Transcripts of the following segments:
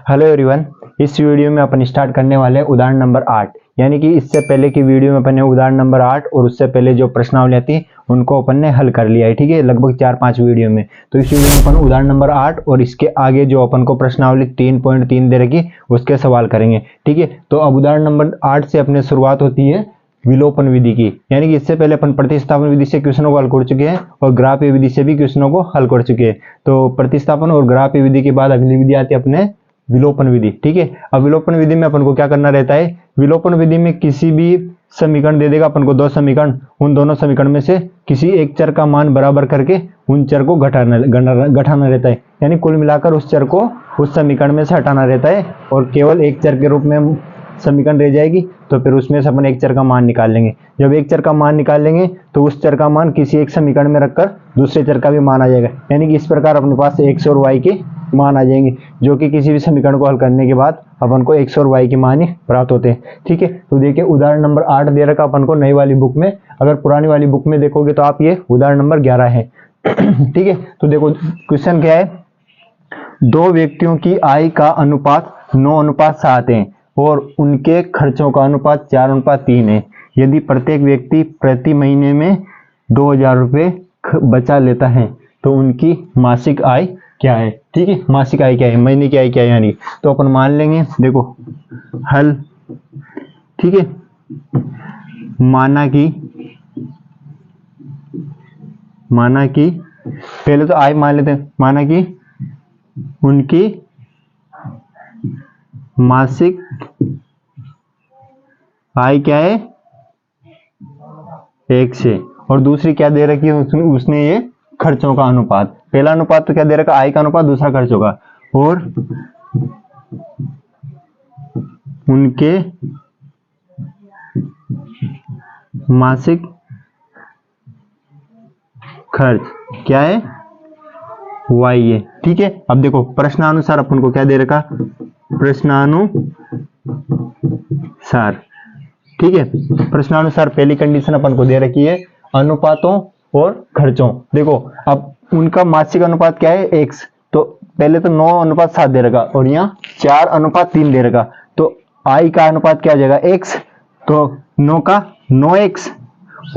Hello everyone, इस video में अपन start करने वाले हैं उदाहरण नंबर 8। यानी कि इससे पहले की वीडियो में अपन ने उदाहरण नंबर 8 और उससे पहले जो प्रश्नावलियां थी उनको अपन ने हल कर लिया है। ठीक है, लगभग 4-5 वीडियो में। तो इस वीडियो में अपन उदाहरण नंबर 8 और इसके आगे जो अपन को प्रश्नावली 3.3 दे रखी उसके सवाल करेंगे। ठीक है, तो अब उदाहरण नंबर 8 से अपने शुरुआत होती है विलोपन विधि की। यानी कि इससे पहले अपन प्रतिस्थापन विधि से क्वेश्चनों को हल कर चुके हैं और ग्राह्य विधि से भी क्वेश्चनों को हल कर चुके हैं। तो प्रतिस्थापन और ग्राह्य विधि के बाद अगली विधि आती है अपने विलोपन विधि। ठीक है, अब विलोपन विधि में अपन को क्या करना रहता है, विलोपन विधि में किसी भी समीकरण दे देगा अपन को, दो समीकरण, उन दोनों समीकरण में से किसी एक चर का मान बराबर करके उन चर को घटाना रहता है। यानी कुल मिलाकर उस चर को उस समीकरण में से हटाना रहता है और केवल एक चर के रूप में समीकरण रह जाएगी। तो फिर उसमें से अपन एक चर का मान निकाल लेंगे। जब एक चर का मान निकाल लेंगे तो उस चर का मान किसी एक समीकरण में रखकर दूसरे चर का भी मान आ जाएगा। यानी कि इस प्रकार अपने पास x और y के मान आ जाएंगे, जो कि किसी भी समीकरण को हल करने के बाद अपन को x और y के मान ही प्राप्त होते हैं। ठीक है, तो देखिए उदाहरण नंबर 8 दे रखा अपन को नई वाली बुक में। अगर पुरानी वाली बुक में देखोगे तो आप ये उदाहरण नंबर 11 है। ठीक है, तो देखो क्वेश्चन क्या है, दो व्यक्तियों की आय का अनुपात 9:7 है और उनके खर्चों का अनुपात 4:3 है। यदि प्रत्येक व्यक्ति प्रति महीने में 2000 रुपये बचा लेता है तो उनकी मासिक आय क्या है। ठीक है, मासिक आय क्या है, महीने की आय क्या है, यानी तो अपन मान लेंगे। देखो हल, ठीक है, माना कि पहले तो आय मान लेते हैं, माना कि उनकी मासिक आय क्या है, 1 है। और दूसरी क्या दे रखी है उसने ये खर्चों का अनुपात। पहला अनुपात तो क्या दे रखा, आय का अनुपात, दूसरा खर्चों का। और उनके मासिक खर्च क्या है, y है। ठीक है, अब देखो प्रश्नानुसार अपन को क्या दे रखा, प्रश्नानुसार। ठीक है, प्रश्नानुसार पहली कंडीशन अपन को दे रखी है अनुपातों और खर्चों। देखो अब उनका मासिक अनुपात क्या है, x, तो पहले तो 9:7 दे रखा और यहाँ 4:3 दे रखा। तो i का अनुपात क्या आ जाएगा, x, तो 9 का 9x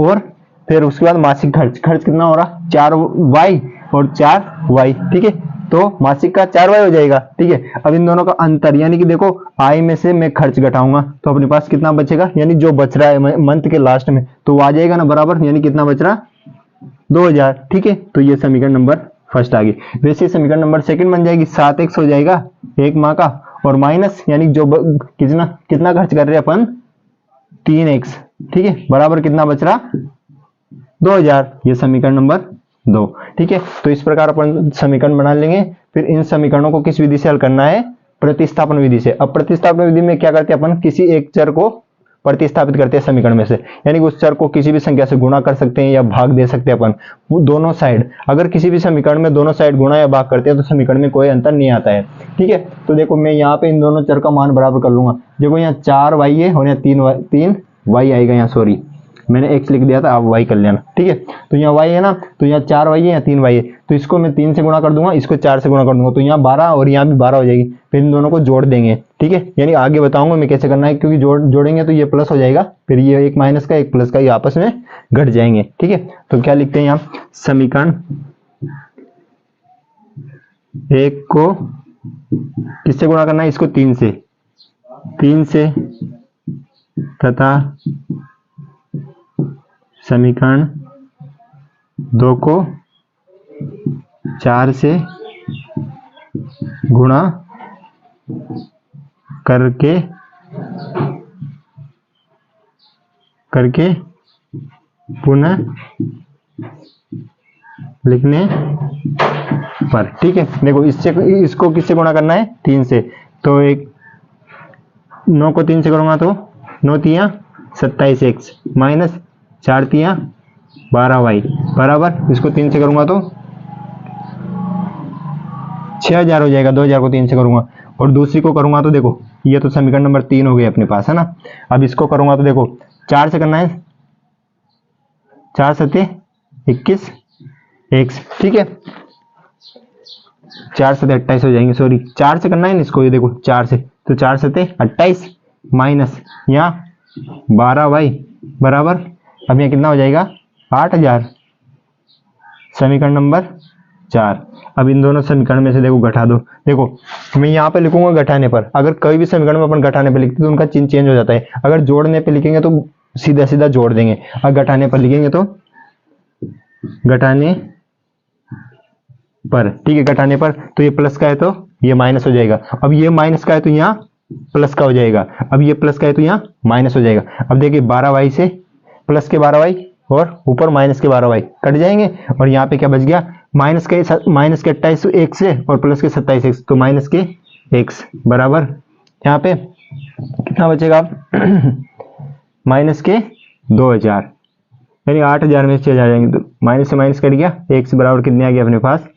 और फिर उसके बाद मासिक खर्च कितना हो रहा, 4y और 4y। ठीक है, तो मासिक का 4y हो जाएगा। ठीक है, अब इन दोनों का अंतर, यानी कि देखो आय में से मैं खर्च घटाऊंगा तो अपने पास कितना बचेगा, यानी जो बच रहा है मंथ के लास्ट में तो वो आ जाएगा ना बराबर, यानी कितना बच रहा, 2000। ठीक है, तो ये समीकरण नंबर फर्स्ट आ गई। वैसे समीकरण नंबर सेकंड बन जाएगी, 7x हो जाएगा एक माह का और माइनस, यानी जो कितना खर्च कर रहे हैं अपन, 3x। ठीक है, बराबर कितना बच रहा, 2000। ये समीकरण नंबर 2। ठीक है, तो इस प्रकार अपन समीकरण बना लेंगे। फिर इन समीकरणों को किस विधि से हल करना है, प्रतिस्थापन विधि से। अब प्रतिस्थापन विधि में क्या करते हैं अपन, किसी एक चर को प्रतिस्थापित करते हैं समीकरण में से। यानी कि उस चर को किसी भी संख्या से गुणा कर सकते हैं या भाग दे सकते हैं अपन, वो दोनों साइड। अगर किसी भी समीकरण में दोनों साइड गुणा या भाग करते हैं तो समीकरण में कोई अंतर नहीं आता है। ठीक है, तो देखो मैं यहाँ पे इन दोनों चर का मान बराबर कर लूंगा। देखो यहाँ 4y है और यहाँ 3y आएगा, यहाँ सॉरी मैंने x लिख दिया था, आप y कर लेना। ठीक है, तो यहाँ y है ना, तो यहाँ 4y है, यहाँ 3y है, तो इसको मैं 3 से गुणा कर दूंगा, इसको 4 से गुणा कर दूंगा, तो यहाँ 12 और यहाँ भी 12 हो जाएगी। फिर इन दोनों को जोड़ देंगे। ठीक है, यानी आगे बताऊंगा मैं कैसे करना है, क्योंकि जोड़ेंगे तो ये प्लस हो जाएगा, फिर ये एक माइनस का एक प्लस का ये आपस में घट जाएंगे। ठीक है, तो क्या लिखते हैं यहाँ, समीकरण 1 को किससे गुणा करना है, इसको 3 से तथा समीकरण 2 को 4 से गुणा करके पुनः लिखने पर। ठीक है, देखो इसको किससे गुणा करना है, 3 से, तो एक 9 को 3 से करूंगा तो 9 तिया 27x माइनस 4 तिया 12y बराबर, इसको 3 से करूंगा तो 6000 हो जाएगा। 2000 को 3 से करूंगा और दूसरी को करूंगा तो देखो ये तो समीकरण नंबर 3 हो गया अपने पास, है ना। अब इसको करूंगा तो देखो 4 से करना है, 4 7 21 x। ठीक है, 4 से 28 हो जाएंगे, सॉरी 4 से करना है ना इसको, ये देखो 4 से, तो 4 से 28 माइनस यहाँ 12y बराबर, अब यहाँ कितना हो जाएगा 8000, समीकरण नंबर 4। अब इन दोनों समीकरण में से देखो घटा दो, देखो मैं यहाँ पे लिखूंगा घटाने पर, अगर कोई भी समीकरण में अपन घटाने पे लिखते तो उनका चिन्ह चेंज हो जाता है, अगर जोड़ने पे लिखेंगे तो सीधा सीधा जोड़ देंगे, अगर घटाने पर लिखेंगे तो घटाने पर, ठीक है, घटाने पर तो ये प्लस का है तो ये माइनस हो जाएगा, अब ये माइनस का है तो यहाँ प्लस का हो जाएगा, अब ये प्लस का है तो यहाँ माइनस हो जाएगा। अब देखिए 12y से प्लस के 12y और ऊपर माइनस के 12y कट जाएंगे, और यहाँ पे क्या बच गया, माइनस के 28 एक से और प्लस के 27 x, तो माइनस के x बराबर यहाँ पे कितना बचेगा माइनस के 2000, यानी 8000 में से 6 आ जाएंगे, तो माइनस से माइनस कट गया, x बराबर कितने आ गया अपने पास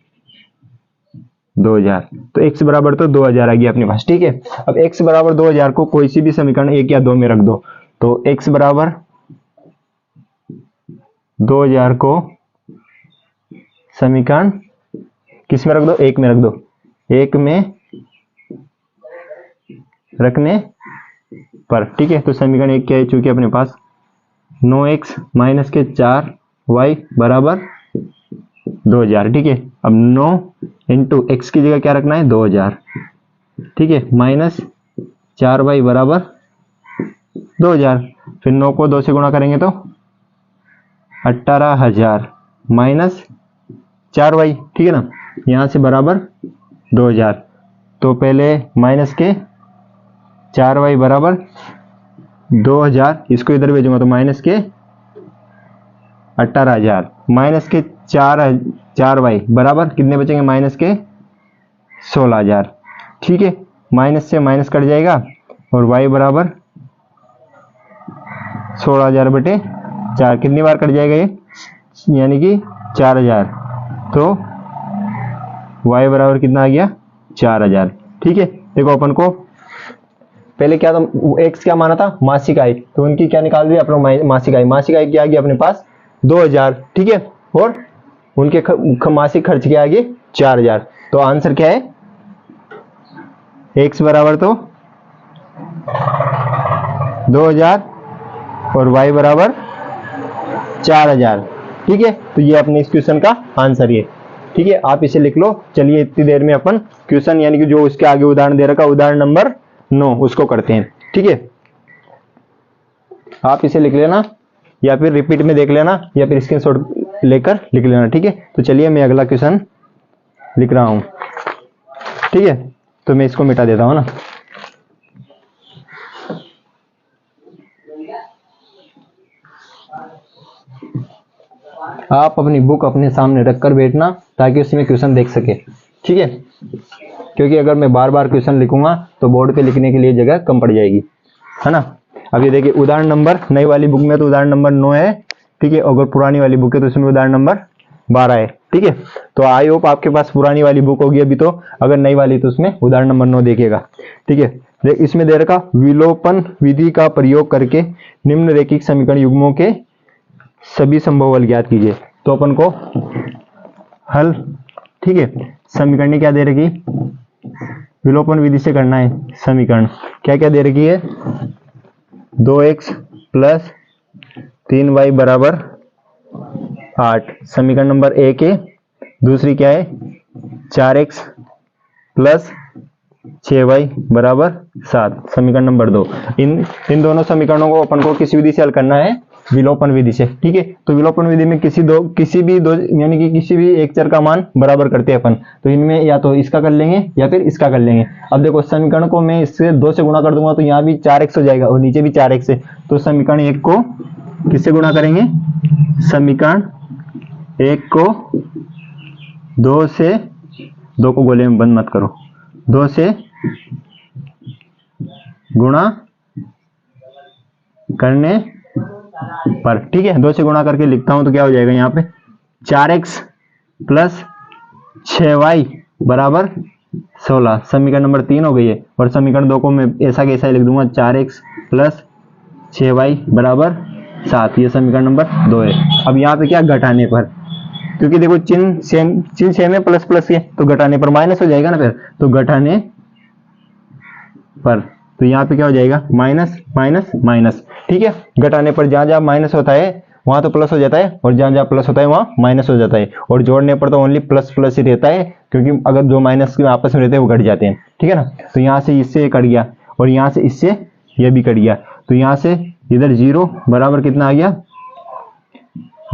2000, तो x बराबर तो 2000 आ गया अपने पास, ठीक है। अब x बराबर 2000 को कोई सी भी समीकरण 1 या 2 में रख दो, तो x बराबर 2000 को समीकरण किस में रख दो, 1 में रख दो, 1 में रखने पर, ठीक है। तो समीकरण 1 क्या है, चूंकि अपने पास 9x माइनस के 4y बराबर 2000, ठीक है। अब 9 इंटू एक्स की जगह क्या रखना है 2000, ठीक है, माइनस 4y बराबर 2000, फिर 9 को 2 से गुणा करेंगे तो 18000 माइनस 4y, ठीक है ना, यहाँ से बराबर 2000, तो पहले माइनस के 4y बराबर 2000, इसको इधर भेजूंगा तो माइनस के 18000 माइनस के 4y बराबर कितने बचेंगे, माइनस के 16000, ठीक है। माइनस से माइनस कट जाएगा और y बराबर 16000 बटे 4, कितनी बार कट जाएगा ये, यानी कि 4000, तो y बराबर कितना आ गया 4000, ठीक है। देखो अपन को पहले क्या था, x क्या माना था मासिक आय, तो उनकी क्या निकाल दी अपना मासिक आय, मासिक आय क्या आ गया अपने पास 2000, ठीक है, और उनके मासिक खर्च क्या आ गए 4000, तो आंसर क्या है x बराबर तो 2000 और y बराबर 4000, ठीक है। तो ये अपने इस क्वेश्चन का आंसर है, ठीक है, आप इसे लिख लो। चलिए इतनी देर में अपन क्वेश्चन यानी कि जो उसके आगे उदाहरण दे रखा उदाहरण नंबर 9 उसको करते हैं, ठीक है। आप इसे लिख लेना या फिर रिपीट में देख लेना या फिर स्क्रीनशॉट लेकर लिख लेना, ठीक है। तो चलिए मैं अगला क्वेश्चन लिख रहा हूं, ठीक है, तो मैं इसको मिटा देता हूं ना। आप अपनी बुक अपने सामने रखकर बैठना ताकि उसमें क्वेश्चन देख सके, ठीक है, क्योंकि अगर मैं बार बार क्वेश्चन लिखूंगा तो बोर्ड पे लिखने के लिए जगह कम पड़ जाएगी, है ना। अब ये देखिए उदाहरण नंबर, नई वाली बुक में तो उदाहरण नंबर 9 है, ठीक है, अगर पुरानी वाली बुक है तो इसमें उदाहरण नंबर 12 है, ठीक है। तो आई होप आपके पास पुरानी वाली बुक होगी अभी, तो अगर नई वाली तो उसमें उदाहरण नंबर 9 देखिएगा, ठीक है। इसमें दे रखा विलोपन विधि का प्रयोग करके निम्न रैखिक समीकरण युग्मों के सभी संभव हल ज्ञात कीजिए, तो अपन को हल, ठीक है, समीकरण क्या दे रखी, विलोपन विधि से करना है समीकरण, क्या क्या दे रखी है 2x प्लस 3y बराबर 8, समीकरण नंबर 1 है। दूसरी क्या है 4x प्लस 6y बराबर 7, समीकरण नंबर 2। इन दोनों समीकरणों को अपन को किस विधि से हल करना है, विलोपन विधि से, ठीक है। तो विलोपन विधि में किसी भी दो यानी कि किसी भी एक चर का मान बराबर करते हैं अपन, तो इनमें या तो इसका कर लेंगे या फिर इसका कर लेंगे। अब देखो समीकरण को मैं इससे 2 से गुणा कर दूंगा तो यहाँ भी 4x हो जाएगा और नीचे भी 4x है, तो समीकरण 1 को किससे गुणा करेंगे, समीकरण 1 को 2 से, 2 को गोले में बंद मत करो, 2 से गुणा करने पर, ठीक है, 2 से गुणा करके लिखता हूं तो क्या हो जाएगा यहाँ पे 4x प्लस 6y बराबर 16, समीकरण नंबर 3 हो गई है। और समीकरण 2 को मैं ऐसा कैसा ही लिख दूंगा 4x प्लस 6y बराबर 7, ये समीकरण नंबर 2 है। अब यहाँ पे क्या घटाने पर, क्योंकि देखो चिन्ह सेम है, प्लस प्लस के, तो घटाने पर माइनस हो जाएगा ना फिर, तो घटाने पर, तो यहाँ पे क्या हो जाएगा, माइनस माइनस माइनस। ठीक है, घटाने पर जहां जहां माइनस होता है वहां तो प्लस हो जाता है, और जहां जहां प्लस होता है वहां माइनस हो जाता है, और जोड़ने पर तो ओनली प्लस प्लस ही रहता है, क्योंकि अगर जो माइनस आपस में रहते हैं वो घट जाते हैं। ठीक है ना, तो यहाँ से इससे कट गया, और यहाँ से इससे ये भी कट गया, तो यहाँ से इधर 0 बराबर कितना आ गया,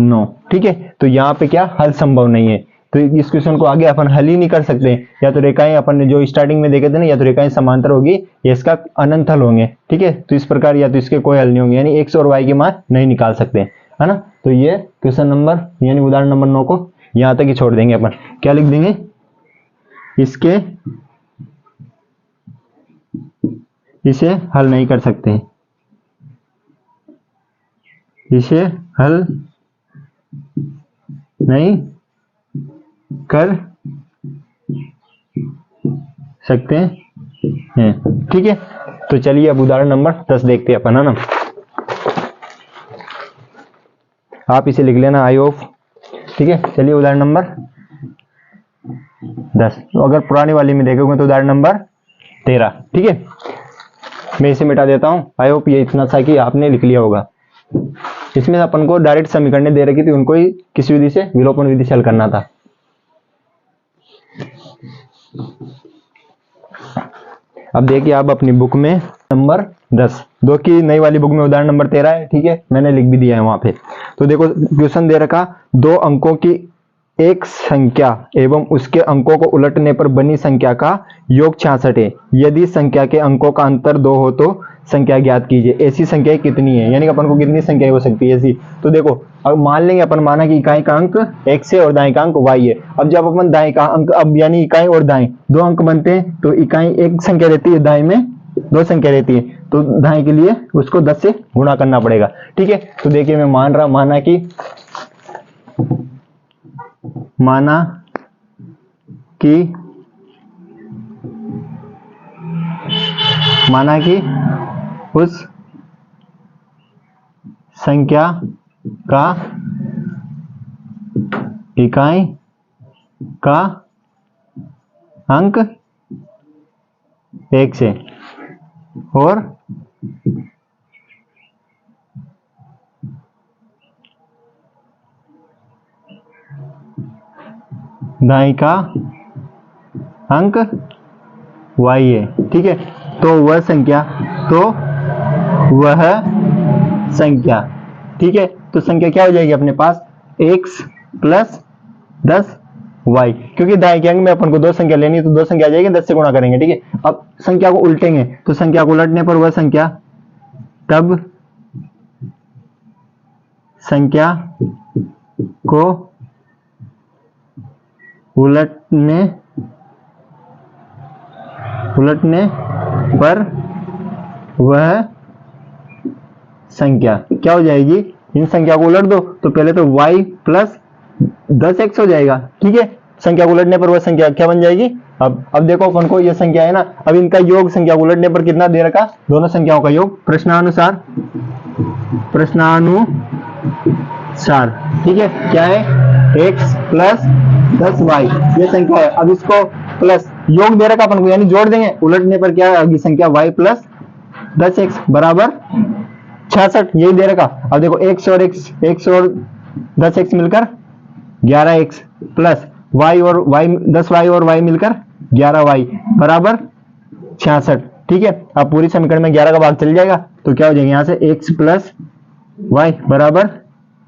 9। ठीक है, तो यहाँ पे क्या हल संभव नहीं है, तो इस क्वेश्चन को आगे अपन हल ही नहीं कर सकते। या तो रेखाएं अपन ने जो स्टार्टिंग में देखे थे ना, या तो रेखाएं समांतर होगी या इसका अनंत हल होंगे। ठीक है, तो इस प्रकार या तो इसके कोई हल नहीं होंगे, यानी x और y की मान नहीं निकाल सकते, है ना। तो ये क्वेश्चन नंबर यानी उदाहरण नंबर 9 को यहाँ तक ही छोड़ देंगे अपन। क्या लिख देंगे, इसे हल नहीं कर सकते, इसे हल नहीं कर सकते हैं। ठीक है, तो चलिए अब उदाहरण नंबर 10 देखते हैं अपन, है ना। आप इसे लिख लेना, आई होप। ठीक है, चलिए उदाहरण नंबर 10, तो अगर पुरानी वाली में देखोगे तो उदाहरण नंबर 13। ठीक है, मैं इसे मिटा देता हूं। आई होप ये इतना सा कि आपने लिख लिया होगा। इसमें अपन को डायरेक्ट समीकरण दे रखी थी, उनको ही किसी विधि से, विलोपन विधि से हल करना था। अब देखिए आप अपनी बुक में नंबर 10, दो की नई वाली बुक में उदाहरण नंबर 13 है। ठीक है, मैंने लिख भी दिया है वहां पे। तो देखो क्वेश्चन दे रखा, 2 अंकों की एक संख्या एवं उसके अंकों को उलटने पर बनी संख्या का योग 66 है। यदि संख्या के अंकों का अंतर 2 हो तो संख्या ज्ञात कीजिए। ऐसी संख्या कितनी है, यानी कि अपन को कितनी संख्या हो सकती है ऐसी। तो देखो अब मान लेंगे अपन, माना कि इकाई का अंक x है और दाएं का अंक y है। अब जब अपन दाएं का अंक, अब यानी इकाई और दाएं 2 अंक बनते हैं, तो इकाई एक संख्या रहती है, दाएं में 2 संख्या रहती है, तो दाएं के लिए उसको 10 से गुणा करना पड़ेगा। ठीक है, तो देखिए मैं माना कि उस संख्या का इकाई का अंक x है और दाएं का अंक y है। ठीक है, तो वह संख्या, ठीक है, तो संख्या क्या हो जाएगी अपने पास, x प्लस 10y, क्योंकि दाएं के अंक में अपन को 2 संख्या लेनी है, तो 2 संख्या आ जाएगी, 10 से गुणा करेंगे। ठीक है, अब संख्या को उल्टेंगे, तो संख्या को उलटने पर वह संख्या, तब संख्या को उलटने पर वह संख्या क्या हो जाएगी, इन संख्या को उलट दो, तो पहले तो y प्लस 10x हो जाएगा। ठीक है, संख्या को उलटने पर वह संख्या क्या बन जाएगी। अब देखो अपन को ये संख्या है ना, अब इनका योग संख्या को उलटने पर कितना दे रखा, दोनों संख्याओं का योग प्रश्नानुसार। ठीक है, क्या है, x प्लस 10y, ये संख्या है। अब इसको प्लस योग दे रखा अपन को, यानी जोड़ देंगे, उलटने पर क्या आएगी संख्या, y प्लस 10x बराबर 66, यही दे रखा। अब देखो x और 10x मिलकर 11x प्लस y और y 10y और y मिलकर 11y बराबर 66। ठीक है, अब पूरी समीकरण में 11 का भाग चल जाएगा, तो क्या हो जाएगा, यहाँ से x प्लस y बराबर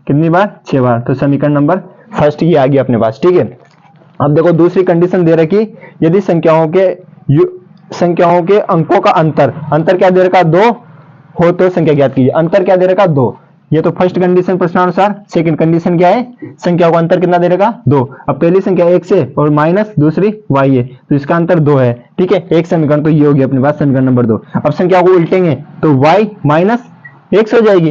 कितनी बार, 6 बार। तो समीकरण नंबर फर्स्ट ये आ गया अपने पास। ठीक है, अब देखो दूसरी कंडीशन दे रखी, यदि संख्याओं के अंकों का अंतर क्या दे रखा, 2 हो तो संख्या ज्ञात कीजिए। अंतर क्या दे रखा, 2, ये तो फर्स्ट कंडीशन प्रश्नानुसार। सेकंड कंडीशन क्या है, संख्याओं का अंतर कितना दे रखा, 2। अब पहली संख्या x है और माइनस दूसरी y है, तो इसका अंतर 2 है। ठीक है, एक समीकरण तो ये हो गया अपने पास, समीकरण नंबर 2। अब संख्या को उल्टेंगे तो y माइनस x हो जाएगी,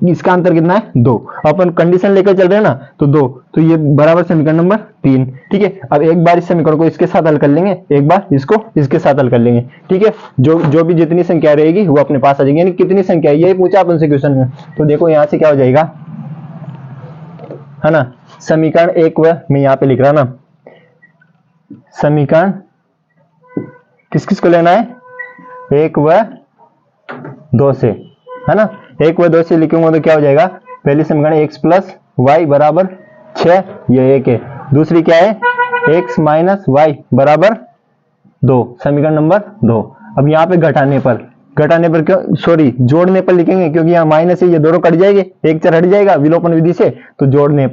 इसका अंतर कितना है, 2। अपन कंडीशन लेकर चल रहे हैं ना, तो 2, तो ये बराबर समीकरण नंबर 3। ठीक है, अब एक बार इस समीकरण को इसके साथ हल कर लेंगे, एक बार इसको इसके साथ हल कर लेंगे। ठीक है, जो भी जितनी संख्या रहेगी वो अपने पास आ जाएगी, यानी कितनी संख्या है यही पूछा अपन से क्वेश्चन में। तो देखो यहाँ से क्या हो जाएगा, है ना, समीकरण 1 व मैं यहाँ पे लिख रहा ना, समीकरण किस किस को लेना है, 1 व 2 से, है ना। 1 व 2 से लिखूंगा तो क्या हो जाएगा, पहली समीकरण x प्लस वाई बराबर 6, ये 1 है। दूसरी क्या है, x माइनस वाई बराबर 2, समीकरण नंबर 2। अब यहाँ पे घटाने पर क्यों, सॉरी जोड़ने पर लिखेंगे, क्योंकि यहाँ माइनस है, ये दोनों कट जाएंगे, एक चर हट जाएगा विलोपन विधि से, तो जोड़ने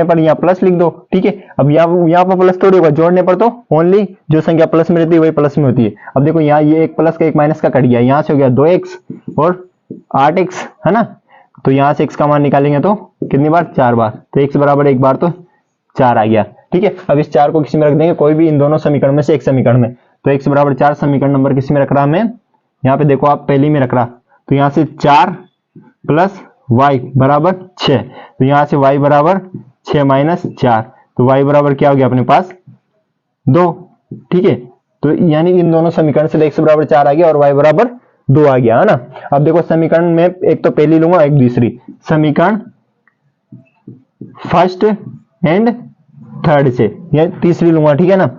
पर यहाँ प्लस लिख दो, ठीक है। अब यहाँ पर प्लस थोड़ी होगा, जोड़ने पर तो ओनली जो संख्या प्लस में रहती है वही प्लस में होती है। अब देखो यहाँ ये एक प्लस का एक माइनस का कट गया, यहाँ से हो गया 2x और 8x, है ना। तो यहाँ से x का मान निकालेंगे तो कितनी बार, 4 बार, तो x बराबर 1 बार तो 4 आ गया, ठीक है। अब इस 4 को किसी में रख देंगे, कोई भी इन दोनों समीकरण में से एक समीकरण में, तो x बराबर 4 समीकरण नंबर किसी में रख रहा मैं, यहाँ पे देखो आप पहली में रख रहा, तो यहाँ से 4 प्लस y बराबर 6, तो यहाँ से y बराबर 6 माइनस 4, तो y बराबर क्या हो गया अपने पास 2, ठीक है। तो यानी इन दोनों समीकरण से x बराबर 4 आ गया और y बराबर 2 आ गया, है ना। अब देखो समीकरण में एक तो पहली लूंगा एक दूसरी, समीकरण फर्स्ट एंड थर्ड से, या तीसरी लूंगा, ठीक है ना,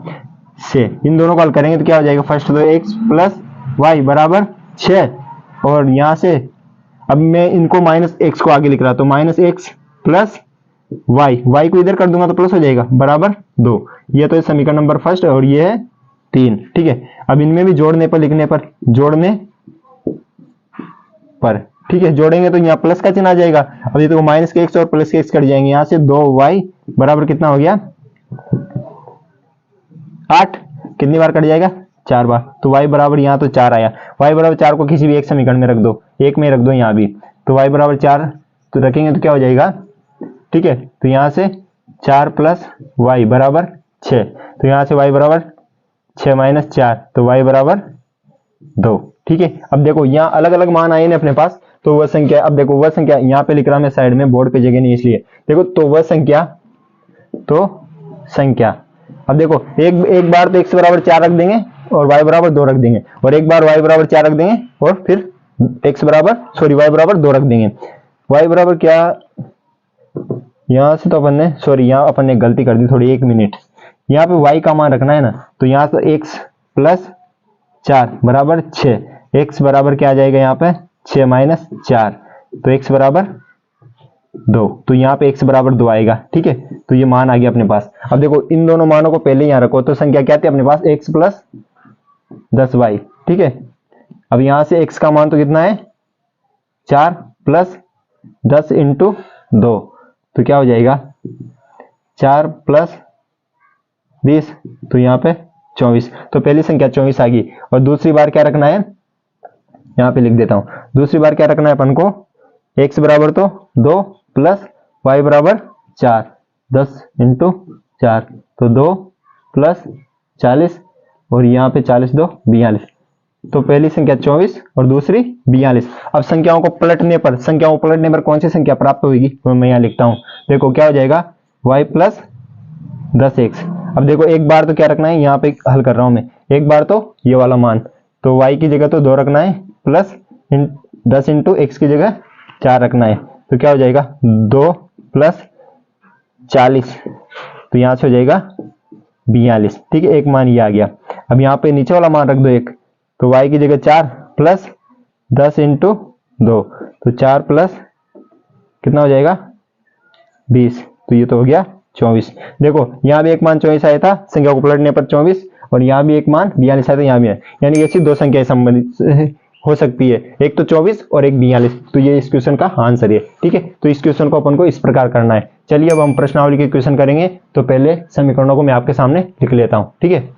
से इन दोनों को हल करेंगे तो क्या हो जाएगा, फर्स्ट तो x प्लस वाई बराबर 6, और यहां से अब मैं इनको माइनस x को आगे लिख रहा, तो माइनस x प्लस y को इधर कर दूंगा तो प्लस हो जाएगा बराबर 2। ये तो समीकरण नंबर फर्स्ट और ये है 3, ठीक है। अब इनमें भी जोड़ने पर लिखने पर, ठीक है, जोड़ेंगे तो यहाँ प्लस का चिन्ह आ जाएगा। अब ये तो माइनस के x और प्लस के x कट जाएंगे, यहाँ से 2y बराबर कितना हो गया 8, कितनी बार कट जाएगा 4 बार, तो y बराबर यहाँ तो 4 आया। y बराबर 4 को किसी भी एक समीकरण में रख दो, एक में रख दो यहाँ भी, तो y बराबर 4 तो रखेंगे तो क्या हो जाएगा, ठीक है। तो यहाँ से 4 प्लस वाई बराबर 6, तो यहाँ से y बराबर 6 माइनस 4, तो y बराबर 2, ठीक है। अब देखो यहाँ अलग अलग मान आए ना अपने पास, तो वह संख्या, अब देखो वह संख्या यहाँ पे लिख रहा मैं साइड में, बोर्ड पे जगह नहीं इसलिए, देखो तो वह संख्या, अब देखो एक बार तो x बराबर 4 रख देंगे और y बराबर 2 रख देंगे, और एक बार y बराबर 4 रख देंगे और फिर y बराबर 2 रख देंगे। y बराबर क्या, यहाँ से तो अपन ने गलती कर दी थोड़ी, 1 मिनट, यहाँ पे y का मान रखना है ना, तो यहाँ से x प्लस 4 बराबर 6, x बराबर क्या आ जाएगा यहाँ पे 6 माइनस 4, तो x बराबर 2, तो यहाँ पे x बराबर 2 आएगा, ठीक है। तो ये मान आ गया अपने पास। अब देखो इन दोनों मानों को पहले यहाँ रखो, तो संख्या क्या थी अपने पास, x प्लस 10y, ठीक है। अब यहाँ से x का मान तो कितना है 4 प्लस 10 इंटू 2, तो क्या हो जाएगा 4 प्लस 20, तो यहाँ पे 24, तो पहली संख्या 24 आ गई। और दूसरी बार क्या रखना है, यहाँ पे लिख देता हूँ, दूसरी बार क्या रखना है अपन को, x बराबर तो 2 प्लस y बराबर 4, 10 इंटू 4, तो 2 प्लस 40, और यहाँ पे 40 2 42, तो पहली संख्या 24 और दूसरी 42। अब संख्याओं को पलटने पर कौन सी संख्या प्राप्त होगी, तो मैं यहाँ लिखता हूँ, देखो क्या हो जाएगा y प्लस 10x। अब देखो एक बार तो क्या रखना है, यहाँ पे हल कर रहा हूँ मैं, एक बार तो ये वाला मान, तो y की जगह तो 2 रखना है, प्लस 10 इंटू x की जगह 4 रखना है, तो क्या हो जाएगा 2 प्लस 40, तो यहाँ से हो जाएगा 42, ठीक है। एक मान ये आ गया। अब यहाँ पे नीचे वाला मान रख दो एक, तो y की जगह 4 प्लस 10 इंटू 2, तो 4 प्लस कितना हो जाएगा 20, तो ये तो हो गया 24। देखो यहाँ भी एक मान 24 आया था, संख्या को पलटने पर 24, और यहाँ भी एक मान 42 आया था, यहाँ भी है, यानी ऐसी दो संख्याएं संबंधित हो सकती है, एक तो 24 और एक 42, तो ये इस क्वेश्चन का आंसर है, ठीक है। तो इस क्वेश्चन को अपन को इस प्रकार करना है। चलिए अब हम प्रश्नावली के क्वेश्चन करेंगे, तो पहले समीकरणों को मैं आपके सामने लिख लेता हूँ, ठीक है।